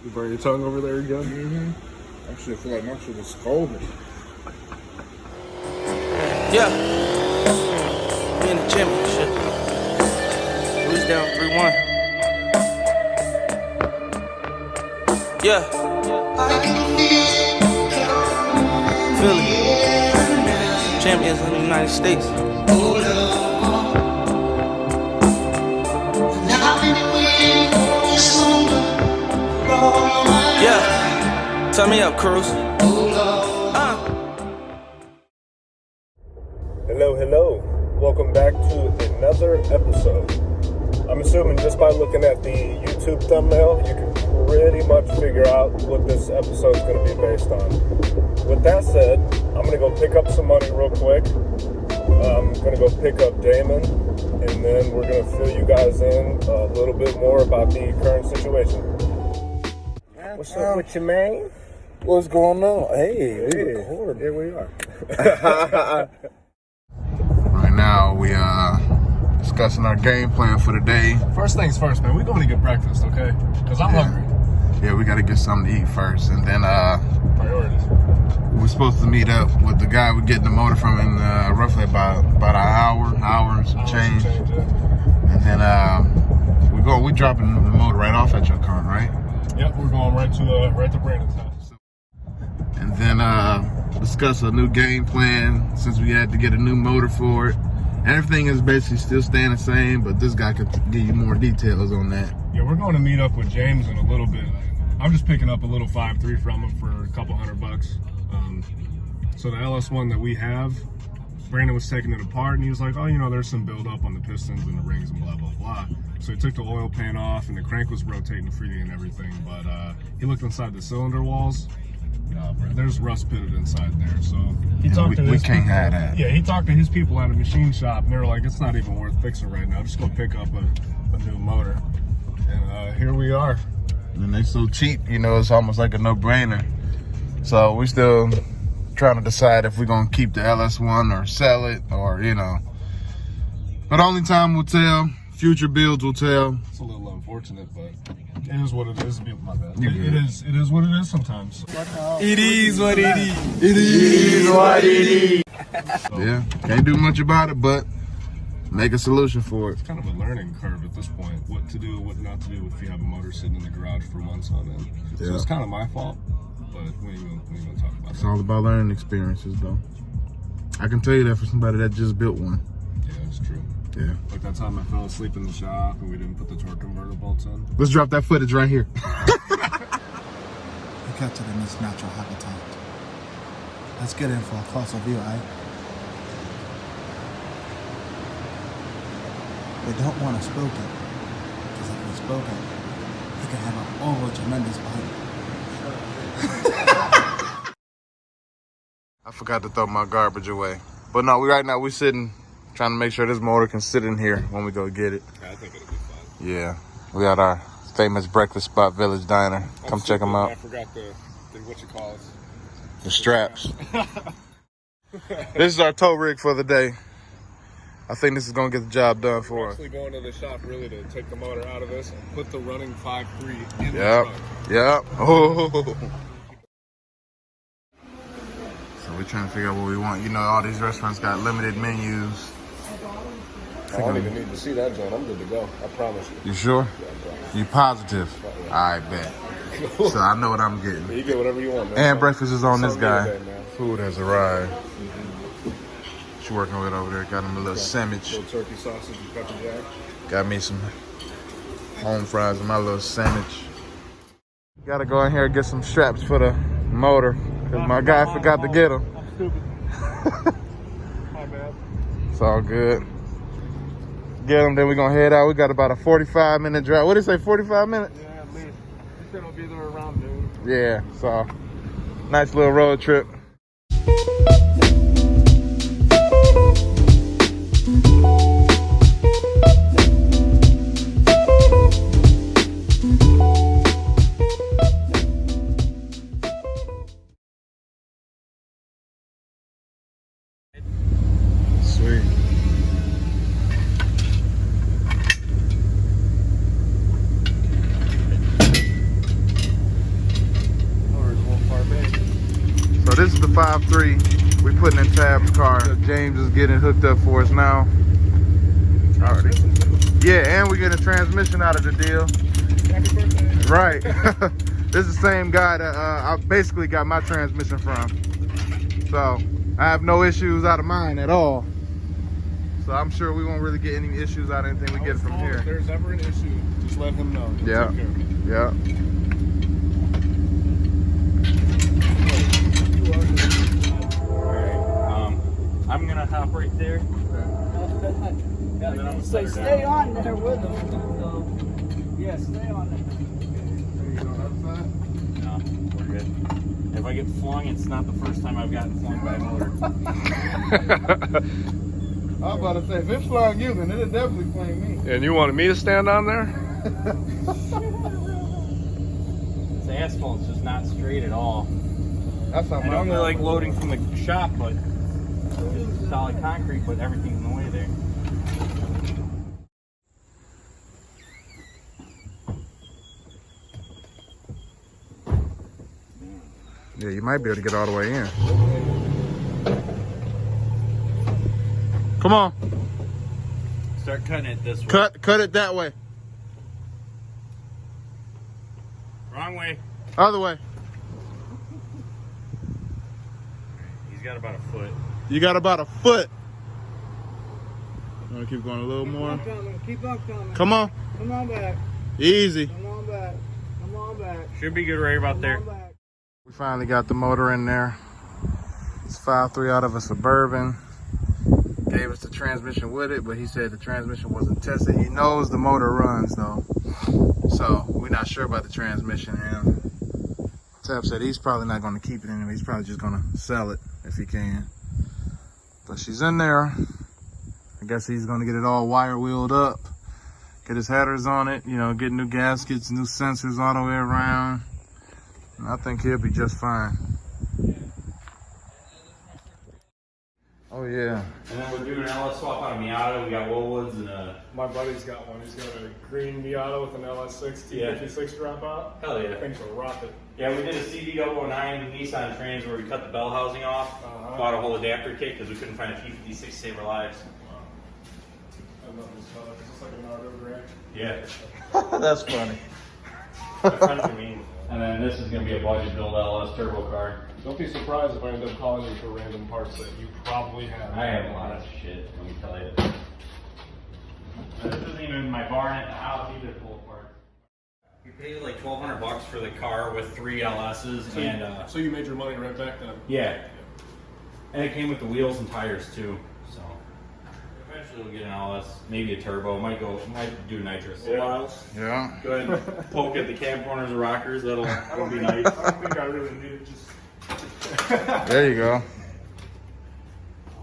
You burn your tongue over there again? Mm-hmm. I should feel like my shit is scalding. Yeah. We in the championship. We was down 3-1. Yeah. Philly. Champions in the United States. Yeah. Turn me up, Cruz. Hello. Welcome back to another episode. I'm assuming just by looking at the YouTube thumbnail, you can pretty much figure out what this episode is going to be based on. With that said, I'm going to go pick up some money real quick. I'm going to go pick up Damon, and then we're going to fill you guys in a little bit more about the current situation. What's up with you, man? What's going on? Hey, Here we are. Right now, we discussing our game plan for the day. First things first, man. We're going to get breakfast, okay? Because I'm hungry. Yeah, we got to get something to eat first, and then Priorities. we're supposed to meet up with the guy we're getting the motor from in roughly about an hour and some change. Yeah. And then we dropping the motor right off at your car, right? Yep, we're going right to Brandon's house. And then discuss a new game plan since we had to get a new motor for it. Everything is basically still staying the same, but this guy could give you more details on that. Yeah, we're going to meet up with James in a little bit. I'm just picking up a little 5.3 from him for a couple $100. So the LS1 that we have, Brandon was taking it apart and he was like, oh, there's some buildup on the pistons and the rings and blah, blah, blah. So he took the oil pan off and the crank was rotating freely and everything, but he looked inside the cylinder walls. There's rust pitted inside there, so he talked to his can't people. have that. Yeah, he talked to his people at a machine shop, and they were like, "It's not even worth fixing right now. Just go pick up a new motor." And here we are. And they so cheap, it's almost like a no-brainer. So we still trying to decide if we're gonna keep the LS1 or sell it, or But only time will tell. Future builds will tell. It's a little unfortunate, but it is what it is. My bad. It is what it is sometimes. It is what it is. It is what it is. Yeah, can't do much about it, but make a solution for it. It's kind of a learning curve at this point. What to do, what not to do if you have a motor sitting in the garage for months on end. Yeah. So it's kind of my fault, but we ain't gonna talk about It's that. all about learning experiences, though. I can tell you that for somebody that just built one. Yeah, it's true. Yeah. Like that time I fell asleep in the shop and we didn't put the torque converter bolts in. Let's drop that footage right here. We kept it in its natural habitat. Let's get in for a closer view, eh? We don't want to spook it, because if we spook it, it can have a tremendous bite. I forgot to throw my garbage away. But no, right now we're sitting, trying to make sure this motor can sit in here when we go get it. Yeah, I think it'll be fun. Yeah. We got our famous breakfast spot, Village Diner. Come check them out. I forgot the what you call it. The straps. This is our tow rig for the day. I think this is going to get the job done for We're us. actually going to the shop really to take the motor out of this and put the running 5.3 in the Yep. truck. Yep. Oh. So we're trying to figure out what we want. All these restaurants got limited menus. I don't even need to see that, John. I'm good to go. I promise you. You sure? Yeah, I promise. You positive? I bet. So I know what I'm getting. You get whatever you want, man. And breakfast is on this guy. Today, man. Food has arrived. She's working with over there. Got him a little sandwich. Little turkey sausage and pepper jack. Got me some home fries and my little sandwich. Gotta go in here and get some straps for the motor, because my guy forgot to get them. I'm stupid. My bad. It's all good. Get them, then we're gonna head out. We got about a 45-minute drive. What did it say, 45 minutes? Yeah, at least. You said I'll be there around noon. Yeah, so nice little road trip. Sweet. is the 5.3. We putting in Tabb's car. James is getting hooked up for us now. Alrighty. Yeah, and we get a transmission out of the deal. Happy birthday. Right. This is the same guy that I basically got my transmission from. So I have no issues out of mine at all. So I'm sure we won't really get any issues out of anything we get from here. If there's ever an issue, just let him know. He'll Yeah. take care of it. Yeah. I'm gonna hop right there. So stay on there with them. So, yeah, stay on there. No, we're good. If I get flung, it's not the first time I've gotten flung by a motor. I was about to say, if it flung you, then it'll definitely fling me. And you wanted me to stand on there? This asphalt's just not straight at all. That's how I normally like loading from the shop, but just solid concrete, but everything's in the way there. Yeah, you might be able to get all the way in. Come on. Start cutting it this way. Cut it that way. Wrong way. Other way. He's got about a foot. You got about a foot. I'm gonna keep going a little more. Keep on coming. Come on. Come on back. Easy. Come on back. Come on back. Should be good right about there. Come on back. We finally got the motor in there. It's 5.3 out of a Suburban. Gave us the transmission with it, but he said the transmission wasn't tested. He knows the motor runs though. So we're not sure about the transmission. And Tabb said he's probably not gonna keep it anyway. He's probably just gonna sell it if he can. But she's in there. I guess he's gonna get it all wire wheeled up, get his headers on it, you know, get new gaskets, new sensors all the way around. And I think he'll be just fine. Oh yeah. And then we're doing an LS swap on a Miata. We got Woolwoods and a... My buddy's got one. He's got a green Miata with an LS6 T56 dropout. Hell yeah. Things are rocket. Yeah, we did a CB009 Nissan Trans where we cut the bell housing off, bought a whole adapter kit because we couldn't find a T56 to save our lives. I love this color. It's just like a Nardo gray. Yeah. That's funny. My friends are mean. And then this is going to be a budget build LS turbo car. Don't be surprised if I end up calling you for random parts that you probably have. I have a lot of shit, let me tell you. This isn't even my barn at the house either full of parts. We paid like $1,200 for the car with 3 LS's and So you made your money right back then? yeah. And it came with the wheels and tires too. So eventually we'll get an LS, maybe a turbo. Might do nitrous. Yeah. Yeah. Go ahead and poke at the cab corners of rockers. That'll be nice. I don't think I really need it. Just There you go.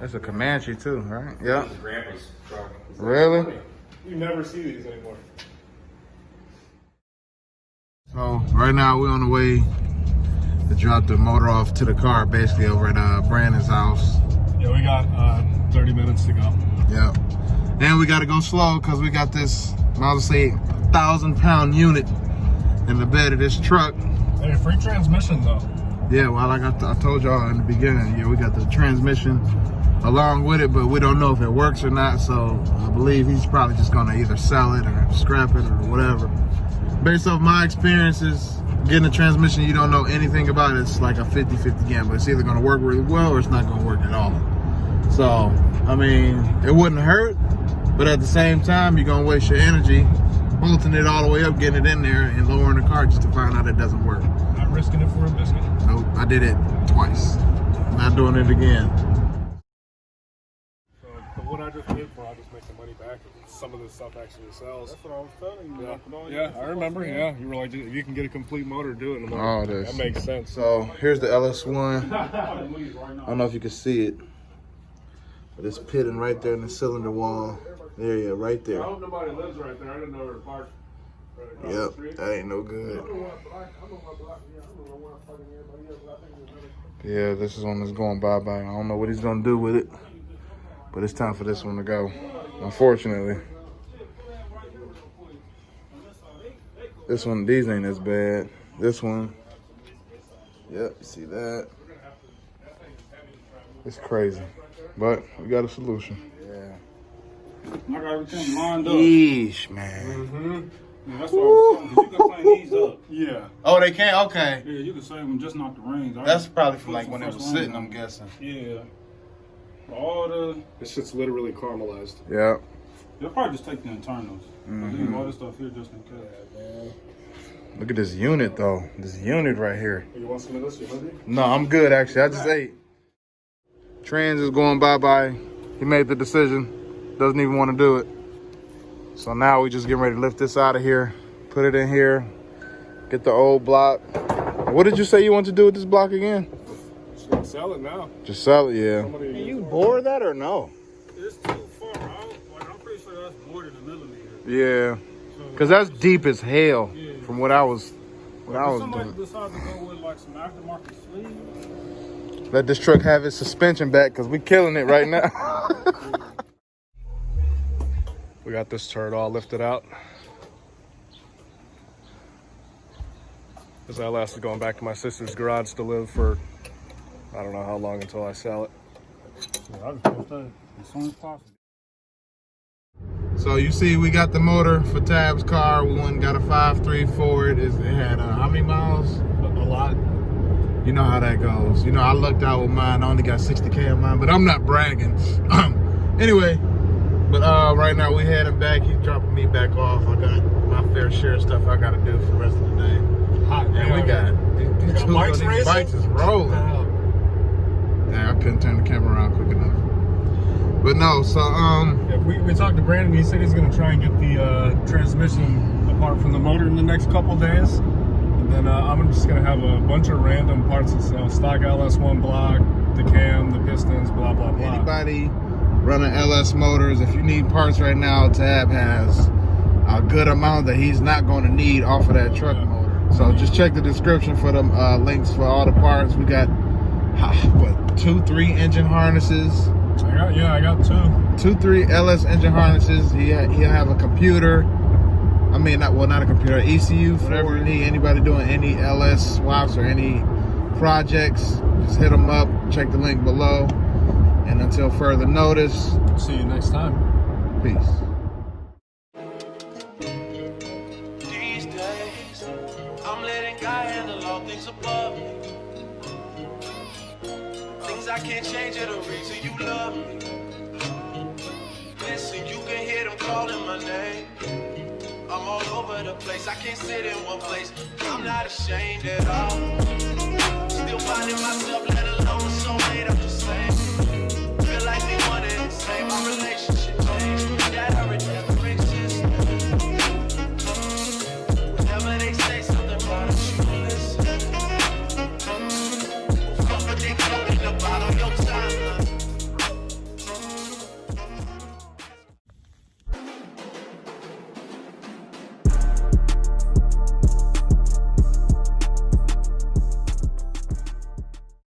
That's a Comanche too, right? Yeah. This is Grandpa's truck. Really? you never see these anymore. So right now we're on the way to drop the motor off to the car, basically over at Brandon's house. Yeah, we got 30 minutes to go. Yeah. And we gotta go slow because we got this, I'll say, 1,000-pound unit in the bed of this truck. Hey, free transmission though. Yeah, well, like I told y'all in the beginning, yeah, we got the transmission along with it, but we don't know if it works or not, so I believe he's probably just gonna either sell it or scrap it or whatever. Based off my experiences, getting a transmission you don't know anything about, it's like a 50-50 gamble. It's either gonna work really well or it's not gonna work at all. So, I mean, it wouldn't hurt, but at the same time, you're gonna waste your energy bolting it all the way up, getting it in there, and lowering the car just to find out it doesn't work. Not risking it for a biscuit. Nope, I did it twice. Not doing it again. So, but what I just paid for, I'll just make the money back. Some of this stuff actually sells. That's what I was telling you. Yeah, I remember. Yeah, you were like, if you can get a complete motor, do it. And I'm like, Oh, it is. that makes sense. So here's the LS1. I don't know if you can see it, but it's pitting right there in the cylinder wall. There, yeah, right there. I hope nobody lives right there. I didn't know where to park. Right across the Yep, street. that ain't no good. Yeah, this is one that's going bye-bye. I don't know what he's gonna do with it, but it's time for this one to go, unfortunately. This one, these ain't as bad. This one, yep, you see that? It's crazy, but we got a solution. Yeah. I got everything lined up. Yeesh, man. Mm-hmm. Yeah, that's what I was saying. 'Cause you can clean these up. Yeah. Oh, they can't? Okay. Yeah, you can save them just not the rings. That's probably from like when it was sitting, I'm guessing. Yeah. All the... This shit's literally caramelized. Yeah. They'll probably just take the internals. Leave all this stuff here just in case. Look at this unit, though. This unit right here. You want some of this? You hungry? No, I'm good, actually. I just ate. Trans is going bye-bye. He made the decision. Doesn't even want to do it. So now we just getting ready to lift this out of here. Put it in here. Get the old block. What did you say you want to do with this block again? Just gonna sell it now. Just sell it, yeah. Somebody, Can you bore that or no? It's too far out. Like, I'm pretty sure that's more than a millimeter. Yeah. Because that's deep as hell from what I was Somebody doing. decide to go with like some aftermarket sleeves. Let this truck have its suspension back because we killing it right now. We got this turd all lifted out. This LS is going back to my sister's garage to live for I don't know how long until I sell it. Yeah, I just post that as soon as possible. So you see we got the motor for Tabb's car. We went and got a 5.3 Ford. It had how many miles? A lot. You know how that goes. You know, I lucked out with mine. I only got 60K on mine, but I'm not bragging. Anyway, but right now we heading back. He's dropping me back off. I got my fair share of stuff I got to do for the rest of the day. hot. And we got these bikes is rolling. Yeah, I couldn't turn the camera around quick enough. But no, so Yeah, we talked to Brandon. He said he's gonna try and get the transmission apart from the motor in the next couple days. And then I'm just gonna have a bunch of random parts to sell: stock LS1 block, the cam, the pistons, blah blah blah. Anybody running LS motors, if you need parts right now, Tabb has a good amount that he's not going to need off of that truck motor. So just check the description for the links for all the parts. We got what 2-3 engine harnesses. I got 2-3 LS engine harnesses. He'll have a computer. I mean, not a computer, ECU, whatever you need. Anybody doing any LS swaps or any projects, just hit them up. Check the link below. And until further notice, See you next time. peace. These days, I'm letting God handle all things above me. Things I can't change are the reason you love me. Listen, you can hear them calling my name. I'm all over the place, I can't sit in one place. I'm not ashamed at all. Still finding myself, let